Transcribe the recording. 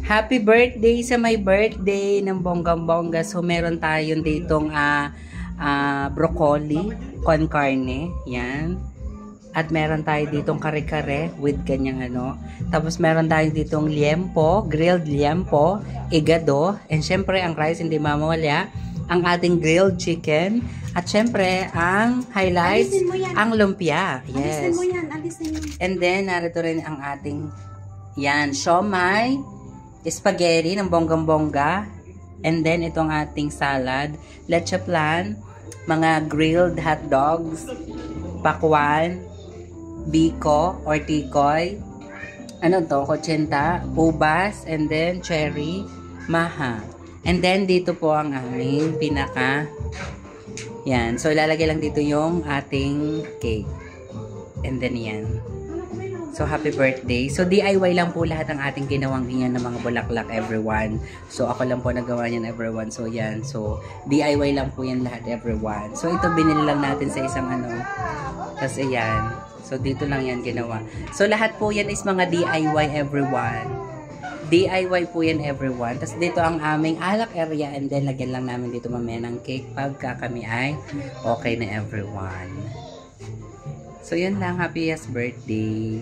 Happy birthday sa my birthday ng bonggang-bongga. So, meron tayong ditong broccoli con carne. Yan. At meron tayo ditong kare-kare with ganyang ano. Tapos meron tayo ditong liempo, grilled liempo, igado. And syempre, ang rice hindi mamawala. Ang ating grilled chicken. At syempre, ang highlights, ang lumpia. Yes. Alisin mo yan, alisin mo. And then, narito rin ang ating, yan, siomai, spaghetti ng bonggang-bongga. And then, itong ating salad, leche flan, mga grilled hot dogs, pakwan, biko or tikoy, ano to, kotsinta, ubas, and then cherry, maha. And then, dito po ang aming pinaka, yan. So, ilalagay lang dito yung ating cake. And then, yan. So, happy birthday. So, DIY lang po lahat ang ating ginawang ganyan ng mga bulaklak, everyone. So, ako lang po nagawa niyan, everyone. So, yan. So, DIY lang po yan lahat, everyone. So, ito binili lang natin sa isang ano. Tapos, ayan. So, dito lang yan ginawa. So, lahat po yan is mga DIY, everyone. DIY po yan, everyone. Tapos, dito ang aming alak area. And then, lagyan lang namin dito mamaya ng cake pagka kami ay okay na, everyone. So, yun lang. Happiest birthday.